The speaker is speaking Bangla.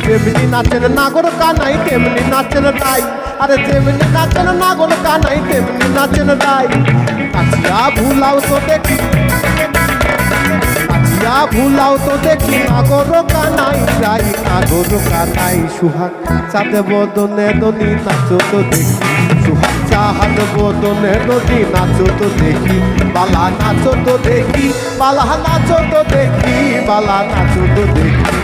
যেমনি নাচের নাগর কানাই তেমনি নাচের রাই, আরে যেমনি নাচের নাগর কানাই তেমনি নাচের রাই। কাছিয়া ভুলাও তো দেখি, কাছিয়া ভুলাও তো দেখি নাগর কানাই রাই, নাগর কানাই। সুহাগ চাঁদ বদনে দনি নাচো তো দেখি, সুহাগ চাঁদ বদনে দনি নাচো তো দেখি, বালা নাচো তো দেখি, বালা নাচো তো দেখি, বালা নাচো তো দেখি।